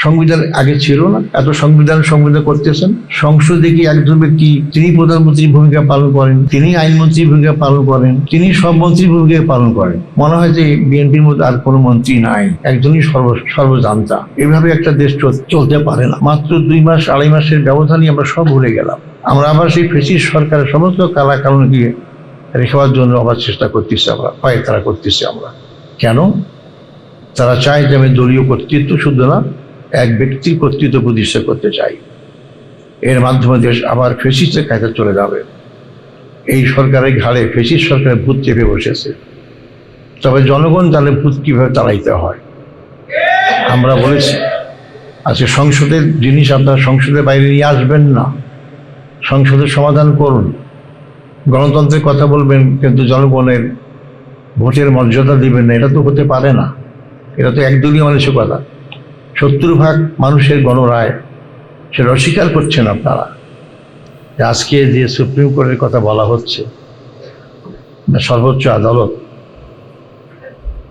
সংবিধান আগে ছিল না? এত সংবিধান করতেছেন। সংসদে কি একজন ব্যক্তি তিনি প্রধানমন্ত্রীর ভূমিকা পালন করেন, তিনি আইনমন্ত্রীর ভূমিকা পালন করেন, তিনি সব মন্ত্রীর ভূমিকা পালন করেন। মনে হয় যে বিএনপির মধ্যে আর কোনো মন্ত্রী নাই, একজনই সর্বজান্তা। এভাবে একটা দেশ চলতে পারে না। মাত্র 2 মাস 2.5 মাসের ব্যবধানই আমরা সব ভুলে গেলাম। আমরা আবার সেই ফ্যাসিস্ট সরকারের সমস্ত কালাকানুনকে রেখাবার জন্য আবার চেষ্টা করতেছি, আমরা পায়তারা করতেছি। আমরা কেন? তারা চায় যে আমি দলীয় কর্তৃত্ব শুধু না, এক ব্যক্তির কর্তৃত্ব প্রতিষ্ঠা করতে চাই। এর মাধ্যমে দেশ আবার ফ্যাসিস্টের কাছে চলে যাবে। এই সরকারের ঘাড়ে ফ্যাসিস্ট সরকারের ভূত চেপে বসেছে। তবে জনগণ জানে ভূত কিভাবে তাড়াইতে হয়। আমরা বলেছি আজকে সংসদের জিনিস আপনারা সংসদের বাইরে নিয়ে আসবেন না, সংসদের সমাধান করুন। গণতন্ত্রের কথা বলবেন কিন্তু জনগণের ভোটের মর্যাদা দিবেন না, এটা তো হতে পারে না। এটা তো একদলীয় মানসিকতা। 70% মানুষের গণরায় সেটা অস্বীকার করছেন আপনারা। আজকে যে সুপ্রিম কোর্টের কথা বলা হচ্ছে, সর্বোচ্চ আদালত,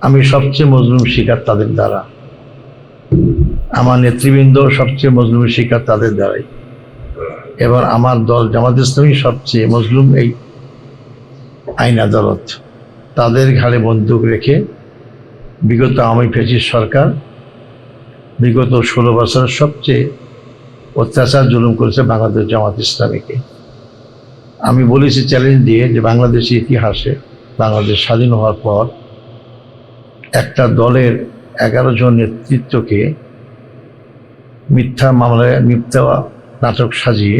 আমি সবচেয়ে মজলুম শিকার তাদের দ্বারা, আমার নেতৃবৃন্দ সবচেয়ে মজলুম শিকার তাদের দ্বারাই, এবং আমার দল জামাত ইসলামী সবচেয়ে মজলুম এই আইন আদালত। তাদের ঘাড়ে বন্দুক রেখে বিগত আওয়ামী ফ্যাসিস্ট সরকার বিগত 16 বছর সবচেয়ে অত্যাচার জুলুম করেছে বাংলাদেশ জামাত ইসলামীকে। আমি বলেছি চ্যালেঞ্জ দিয়ে যে বাংলাদেশের ইতিহাসে বাংলাদেশ স্বাধীন হওয়ার পর একটা দলের 11 জন নেতৃত্বকে মিথ্যা মামলায় মিথ্যা নাটক সাজিয়ে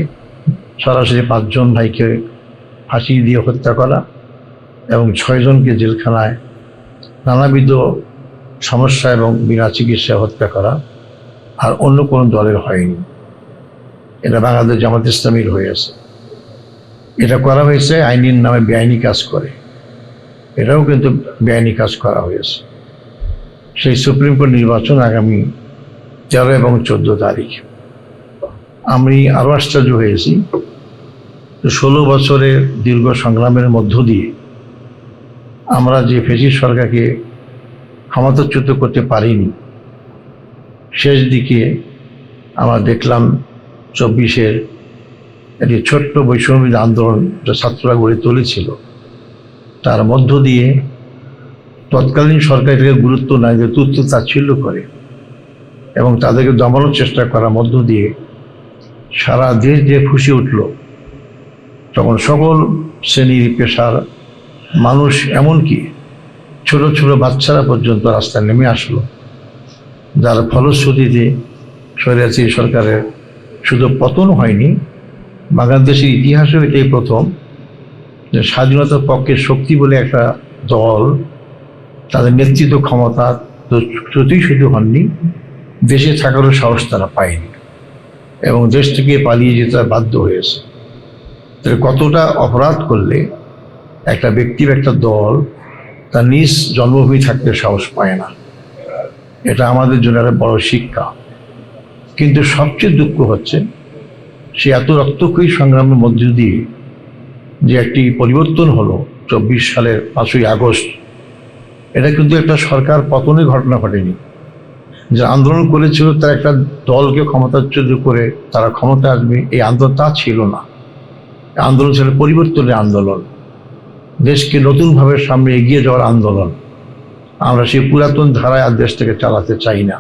সরাসরি 5 জন ভাইকে ফাঁসি দিয়ে হত্যা করা এবং 6 জনকে জেলখানায় নানাবিধ সমস্যা এবং বিনা চিকিৎসায় হত্যা করা আর অন্য কোনো দলের হয়নি। এটা বাংলাদেশ জামাত ইসলামীর হয়েছে। এটা করা হয়েছে আইনের নামে বেআইনি কাজ করে, এটাও কিন্তু বেআইনি কাজ করা হয়েছে। সেই সুপ্রিম কোর্ট নির্বাচন আগামী 13 এবং 14 তারিখ। আমি আরও আশ্চর্য হয়েছি, 16 বছরের দীর্ঘ সংগ্রামের মধ্য দিয়ে আমরা যে ফ্যাসিস্ট সরকারকে ক্ষমতাচ্যুত করতে পারিনি, শেষ দিকে আমরা দেখলাম 24-এর একটি ছোট্ট বৈষম্য আন্দোলন যা ছাত্ররা গড়ে তুলেছিল, তার মধ্য দিয়ে তৎকালীন সরকারকে গুরুত্ব না দিয়ে তুচ্ছ তাচ্ছিল্য করে এবং তাদেরকে দমানোর চেষ্টা করার মধ্য দিয়ে সারা দেশ যে ফুঁসে উঠল, তখন সকল শ্রেণীর পেশার মানুষ, এমনকি ছোট ছোট বাচ্চারা পর্যন্ত রাস্তায় নেমে আসলো, যার ফলশ্রুতিতে স্বৈরাচারী সরকারের শুধু পতন হয়নি, বাংলাদেশের ইতিহাসেও এটাই প্রথম যে স্বাধীনতার পক্ষের শক্তি বলে একটা দল তাদের নেতৃত্ব ক্ষমতা যতই শুধু হননি, দেশে থাকারও সাহস তারা পায়নি এবং দেশ থেকে পালিয়ে যেতে বাধ্য হয়েছে। তাহলে কতটা অপরাধ করলে একটা ব্যক্তির একটা দল তার নিজ জন্মভূমি থাকতে সাহস পায় না, এটা আমাদের জন্য একটা বড় শিক্ষা। কিন্তু সবচেয়ে দুঃখ হচ্ছে সে এত রক্তক্ষয়ী সংগ্রামের মধ্য দিয়ে যে একটি পরিবর্তন হলো 24 সালের 5ই আগস্ট, এটা কিন্তু একটা সরকার পতনের ঘটনা ঘটেনি। যে আন্দোলন করেছিল তার একটা দলকে ক্ষমতাচ্যুত করে তারা ক্ষমতা আসবে, এই আন্দোলন তা ছিল না। আন্দোলন ছিল পরিবর্তনের আন্দোলন, দেশকে নতুনভাবে সামনে এগিয়ে যাওয়ার আন্দোলন। আমরা সেই পুরাতন ধারায় আর দেশটাকে চালাতে চাই না।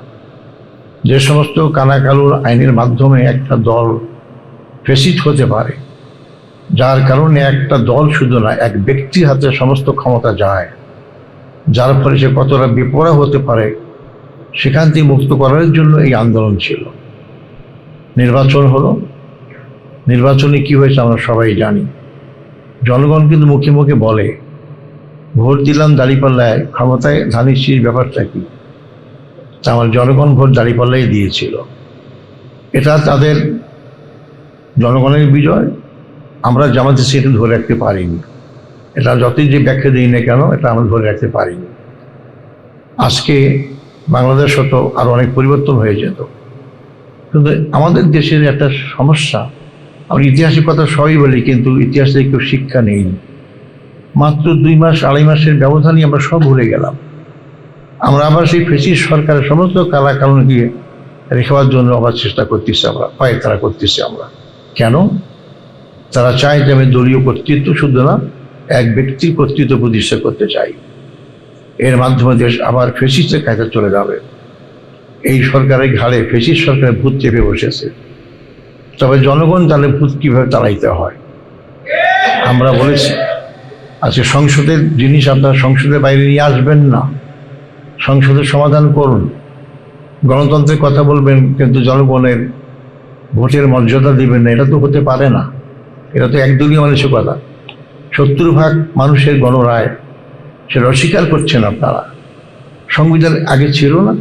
যে সমস্ত কানাকালুর আইনের মাধ্যমে একটা দল ফ্যাসিস্ট হতে পারে, যার কারণে একটা দল শুধু না, এক ব্যক্তির হাতে সমস্ত ক্ষমতা যায়, যার ফলে সে কতটা বিপরা হতে পারে, সেখান থেকে মুক্ত করার জন্য এই আন্দোলন ছিল। নির্বাচন হলো, নির্বাচনে কি হয়েছে আমরা সবাই জানি। জনগণ কিন্তু মুখে মুখে বলে ভোট দিলাম দাঁড়িপাল্লায়, ক্ষমতায় ধানিসির ব্যাপারটা কি? আমার জনগণ ভোট দাঁড়িপাল্লাই দিয়েছিল। এটা তাদের জনগণের বিজয়। আমরা জামাতে সেটা ধরে রাখতে পারিনি। এটা যতই যে ব্যাখ্যা দিই না কেন, এটা আমরা ধরে রাখতে পারিনি। আজকে বাংলাদেশ হতো আরো অনেক পরিবর্তন হয়ে যেত, কিন্তু আমাদের দেশের একটা সমস্যা, আমি ইতিহাসের কথা সবই বলি কিন্তু ইতিহাসে কেউ শিক্ষা নেই। মাত্র 2 মাস 2.5 মাসের ব্যবধানই আমরা সব ভুলে গেলাম। আমরা আবার সেই ফ্যাসিস্ট সরকারের সমস্ত কালাকানুনকে রেখাবার জন্য আবার চেষ্টা করতেছি আমরা, পায়তারা করতেছি আমরা। কেন? তারা চায় যে আমি দলীয় কর্তৃত্ব শুধু না, এক ব্যক্তির কর্তৃত্ব প্রতিষ্ঠা করতে চাই। এর মাধ্যমে দেশ আবার ফেসিস্টের কাছে চলে যাবে। এই সরকারের ঘাড়ে ফেসিস্ট সরকারের ভূত চেপে বসেছে। তবে জনগণ তাহলে ভূত কীভাবে তাড়াইতে হয় আমরা বলেছি। আজকে সংসদের জিনিস আপনারা সংসদের বাইরে নিয়ে আসবেন না, সংসদের সমাধান করুন। গণতন্ত্রের কথা বলবেন কিন্তু জনগণের ভোটের মর্যাদা দিবেন না, এটা তো হতে পারে না। এটা তো একদলীয় মানুষের কথা। 70% মানুষের গণরায়, সেটা অস্বীকার করছেন আপনারা। সংবিধান আগে ছিল না,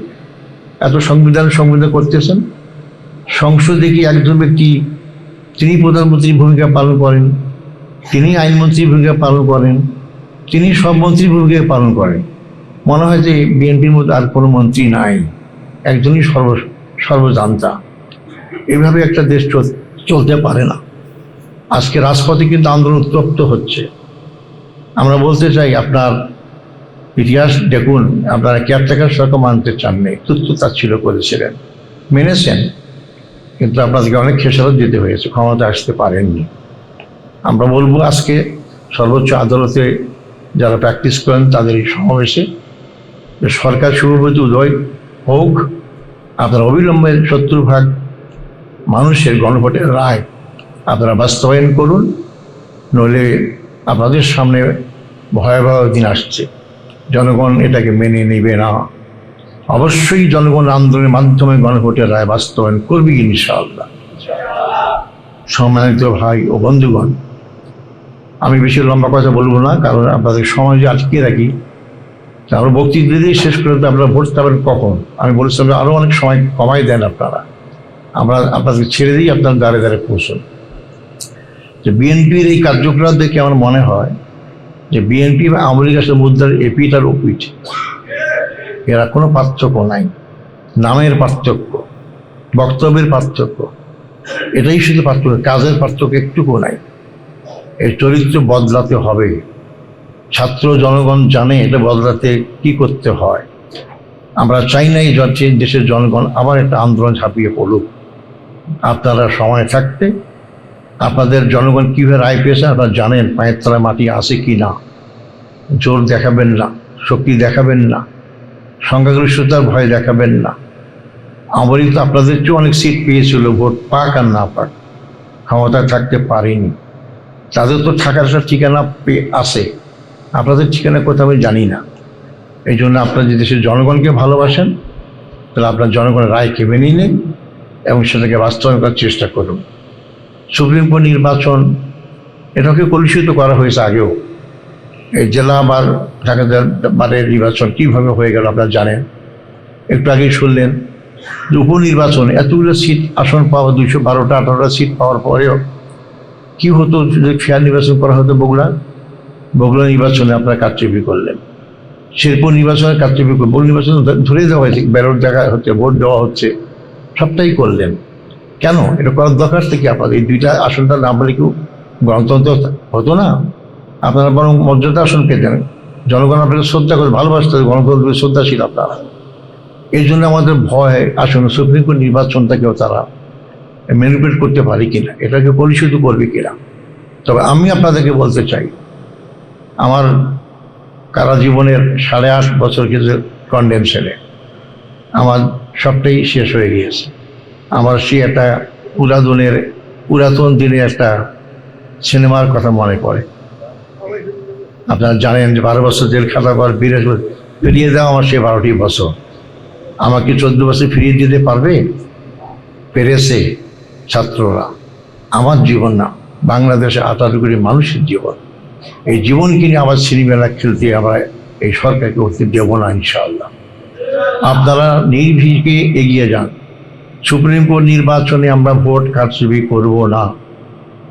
এত সংবিধান করতেছেন। সংসদে কি একজন ব্যক্তি, তিনি প্রধানমন্ত্রীর ভূমিকা পালন করেন, তিনি আইনমন্ত্রীর ভূমিকা পালন করেন, তিনি সব মন্ত্রীর ভূমিকা পালন করেন। মনে হয় যে বিএনপির মধ্যে আর কোনো মন্ত্রী নাই, একজনই সর্বজান্তা। এভাবে একটা দেশ চলতে পারে না। আজকে রাজপথে কিন্তু আন্দোলন উত্তপ্ত হচ্ছে। আমরা বলতে চাই, আপনার ইতিহাস দেখুন, আপনারা কেয়ারটেকার সরকার মানতে চাননি, তুচ্ছ-তাচ্ছিল্য করেছিলেন, মেনেছেন, কিন্তু আপনাদেরকে অনেক খেসারত দিতে হয়েছে, ক্ষমতা আসতে পারেননি। আমরা বলবো আজকে সর্বোচ্চ আদালতে যারা প্র্যাকটিস করেন তাদের এই সমাবেশে যে সরকার শুভবতী উদয় হোক, আপনারা অবিলম্বে 70% মানুষের গণভোটের রায় আপনারা বাস্তবায়ন করুন, নইলে আপনাদের সামনে ভয়াবহ দিন আসছে। জনগণ এটাকে মেনে নেবে না। অবশ্যই জনগণ আন্দোলনের মাধ্যমে গণভোটের রায় বাস্তবায়ন করবে ইনশাআল্লাহ। সম্মানিত ভাই ও বন্ধুগণ, আমি বেশি লম্বা কথা বলবো না, কারণ আপনাদের সময় যে আটকে রাখি, আমরা বক্তৃতা দিয়ে শেষ করে আপনারা ভোট পাবেন কখন? আমি বলেছিলাম আরও অনেক সময় কমাই দেন আপনারা, আমরা আপনাদেরকে ছেড়ে দিই, আপনার দ্বারে দ্বারে পৌঁছন। যে বিএনপির এই কার্যকলাপ দেখে আমার মনে হয় যে বিএনপি বা আওয়ামী লীগ আসলে মুদ্রার এপিঠ আর ওপিঠ, এরা কোনো পার্থক্য নাই। নামের পার্থক্য, বক্তব্যের পার্থক্য, এটাই শুধু পার্থক্য, কাজের পার্থক্য একটুকু নাই। এর চরিত্র বদলাতে হবে। ছাত্র জনগণ জানে এটা বদলাতে কি করতে হয়। আমরা চাই নাই যাচ্ছে দেশের জনগণ আবার একটা আন্দোলন ঝাঁপিয়ে পড়ুক। আপনারা সময় থাকতে আপনাদের জনগণ কীভাবে রায় পেয়েছে আপনারা জানেন, পায়ের তলায় মাটি আছে কি না। জোর দেখাবেন না, শক্তি দেখাবেন না, সংখ্যাগরিষ্ঠতার ভয় দেখাবেন না। আমারই তো আপনাদের চেয়ে অনেক সিট পেয়েছিল, ভোট পাক আর না পাক, ক্ষমতায় থাকতে পারেনি। তাদের তো থাকার একটা ঠিকানা আছে, আপনাদের ঠিকানা কোথাও আমি জানি না। এই জন্য আপনারা যে দেশের জনগণকে ভালোবাসেন, তাহলে আপনার জনগণের রায়কে মেনে নিন এবং সেটাকে বাস্তবায়ন করার চেষ্টা করুন। সুপ্রিম কোর্ট নির্বাচন, এটাকে কলুষিত করা হয়েছে আগেও। এই জেলা বা ঢাকা বারের নির্বাচন কীভাবে হয়ে গেল আপনারা জানেন। একটু আগেই শুনলেন যে উপনির্বাচনে এতগুলো সিট আসন পাওয়া, 212টা 18টা সিট পাওয়ার পরেও কী হতো যদি ফেয়ার নির্বাচন করা হতো। বগুড়া নির্বাচনে আপনারা কারচুপি করলেন, শেরপুর নির্বাচনে কারচুপি করলেন, বগুড়া নির্বাচনে ধরে দেওয়া হয়েছে, ব্যালট দেখা হচ্ছে, ভোট দেওয়া হচ্ছে, সবটাই করলেন। কেন এটা করার দরকার থেকে? আপনাদের এই দুইটা আসনটা না বলে কেউ গণতন্ত্র হতো না? আপনারা বরং মর্যাদা আসন পেতেন। জনগণ আপনাকে শ্রদ্ধা করে ভালোবাসতে, গণতন্ত্রের শ্রদ্ধাশীল আপনারা। এই জন্য আমাদের ভয় আসন সুপ্রিম কোর্ট নির্বাচনটাকেও তারা ম্যানিপুলেট করতে পারে কিনা, এটাকে কলুষিত করবে কিনা। তবে আমি আপনাদেরকে বলতে চাই, আমার কারা জীবনের 8.5 বছর কিছু কন্ডেনশনে আমার সবটাই শেষ হয়ে গিয়েছে। আমার সেই একটা পুরাতন দিনের একটা সিনেমার কথা মনে পড়ে। আপনারা জানেন যে 12 বছর জেল খাটার পর ফিরিয়ে দেওয়া আমার সে 12টি বছর। আমাকে 14 বছর ফিরিয়ে দিতে পারবে? পেরেছে ছাত্ররা। আমার জীবন না, বাংলাদেশে 18 কোটি মানুষের জীবন। এই জীবনকে নিয়ে আবার সিনেমেলা খেলতে আমরা এই সরকারকে হতে দেব না ইনশাআল্লাহ। আপনারা নির্ভীকে এগিয়ে যান। সুপ্রিম কোর্ট নির্বাচনে আমরা ভোট কারচুপি করব না,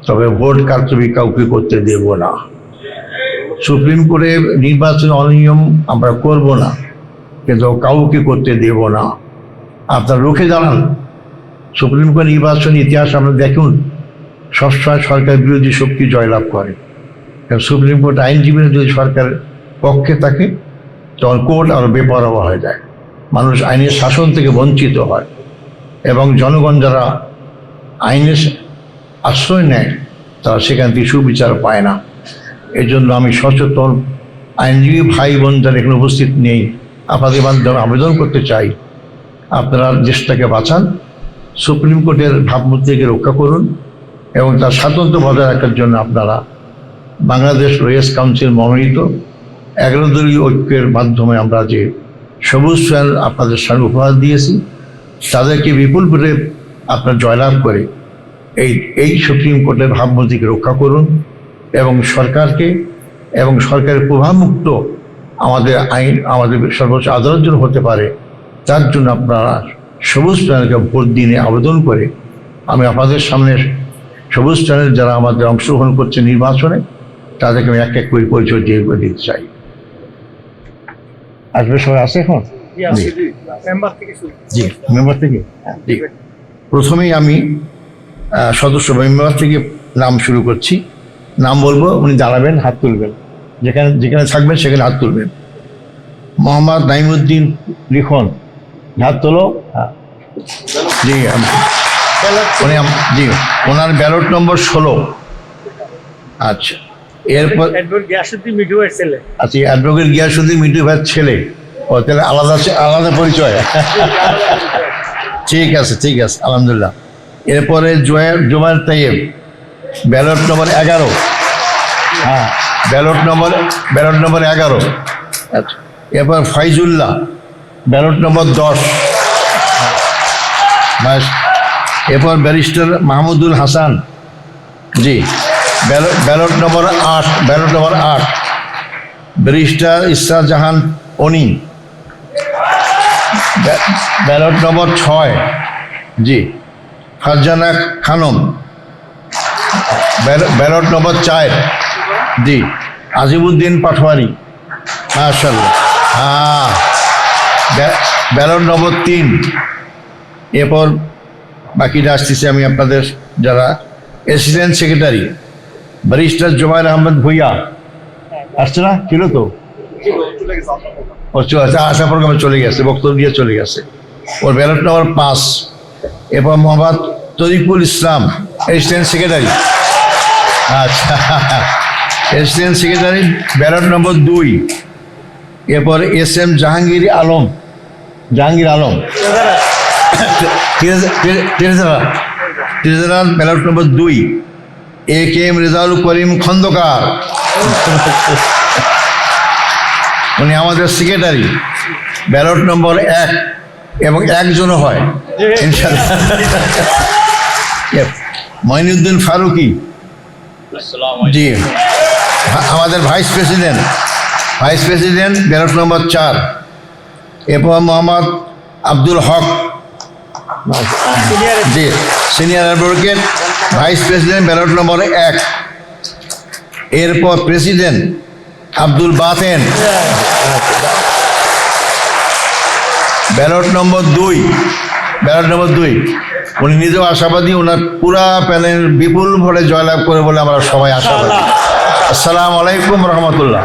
তবে ভোট কারচুপি কাউকে করতে দেব না। সুপ্রিম কোর্টের নির্বাচনে অনিয়ম আমরা করব না, কিন্তু কাউকে করতে দেব না। আপনারা রুখে দাঁড়ান। সুপ্রিম কোর্ট নির্বাচন ইতিহাস আমরা দেখুন, সবসময় সরকার বিরোধী শক্তি জয়লাভ করে। সুপ্রিম কোর্ট আইনজীবীরা যদি সরকারের পক্ষে থাকে, তখন কোর্ট আরও বেপরোয়া হয়ে যায়, মানুষ আইনের শাসন থেকে বঞ্চিত হয়। এবং জনগণ যারা আইনের আশ্রয় নেয় তারা সেখান থেকে সুবিচার পায় না। এই জন্য আমি সচেতন আইনজীবী ভাই বোন যারা এখানে উপস্থিত নেই, আপনাদের মাধ্যমে আবেদন করতে চাই, আপনারা দেশটাকে বাঁচান, সুপ্রিম কোর্টের ভাবমূর্তিকে রক্ষা করুন এবং তার স্বাতন্ত্র্য বজায় রাখার জন্য আপনারা বাংলাদেশ লয়ার্স কাউন্সিল মনোনীত 11 দলীয় ঐক্যের মাধ্যমে আমরা যে সবুজ চ্যানেল আপনাদের সামনে উপহার দিয়েছি, তাদেরকে বিপুল ভোটে আপনার জয়লাভ করে এই সুপ্রিম কোর্টের ভাবমূর্তিকে রক্ষা করুন এবং সরকারকে এবং সরকারের প্রভাবমুক্ত আমাদের আইন আমাদের সর্বোচ্চ আদালত জন্য হতে পারে, তার জন্য আপনারা সবুজ চ্যানেলকে ভোট দিয়ে আবেদন করে আমি আপনাদের সামনে সবুজ চ্যানেল যারা আমাদের অংশগ্রহণ করছে নির্বাচনে তাদেরকে আমি এক এক করে পরিচয় দিয়ে দিতে চাই। আসবে সবাই আছে এখন? জি, মেম্বার থেকে। জি, প্রথমেই আমি সদস্য মেম্বার থেকে নাম শুরু করছি। নাম বলবো, উনি দাঁড়াবেন, হাত তুলবেন, যেখানে যেখানে থাকবেন সেখানে হাত তুলবেন। মোহাম্মদ নাইমুদ্দিন লিখন, হাত তোলো। জি জি, ওনার ব্যালট নম্বর 16। আচ্ছা, এরপর আচ্ছা, অ্যাডভোকেট গিয়াসুদ্দিন মিঠু ভাইয়ের ছেলে। ও তাহলে আলাদা পরিচয়। ঠিক আছে, ঠিক আছে, আলহামদুলিল্লাহ। এরপরে জুবায়ের তাইয়েব, ব্যালট নম্বর 11। হ্যাঁ, ব্যালট নম্বর 11। আচ্ছা, এরপর ফাইজুল্লাহ, ব্যালট নম্বর 10। এরপর ব্যারিস্টার মাহমুদুল হাসান, জি, ব্যালট নম্বর 8। ব্যারিস্টার ইসরাত জাহান অনি, ব্যালট নম্বর 6। জি, ফারজানা খানম, ব্যালট নম্বর 4। জি, আজিমউদ্দিন পাটোয়ারি, মাশাআল্লাহ। হ্যাঁ, ব্যালট নম্বর 3। এরপর বাকিটা আসতেছে আমি আপনাদের যারা assistant secretary barrister Zubair Ahmed Bhuiyan, আসছে না? ছিল তো, আশা প্রোগ্রামে চলে গেছে, বক্তব্য দিয়ে চলে গেছে। ওর ব্যালট নম্বর 5। এরপর মোহাম্মদ তরিকুল ইসলাম, অ্যাসিস্ট্যান্ট সেক্রেটারি। আচ্ছা, অ্যাসিস্ট্যান্ট সেক্রেটারি, ব্যালট নম্বর 2। এরপর SM Jahangir Alam, treasurer, ballot number 2। AKM Rezaul Karim Khandakar, উনি আমাদের সেক্রেটারি, ব্যালট নম্বর 1 এবং একজনও হয় ইনশাআল্লাহ। মঈনুদ্দিন ফারুকি, জি, আমাদের ভাইস প্রেসিডেন্ট, ব্যালট নম্বর 4। এরপর মোহাম্মদ আব্দুল হক, জি, senior advocate, vice president, ballot number 1। এরপর president Abdul Baten, ballot number 2। উনি নিজেও আশাবাদী, ওনার পুরা প্যানেল বিপুল ভোটে জয়লাভ করে বলে আমরা সবাই আশাবাদী। আসসালামু আলাইকুম রহমতুল্লাহ।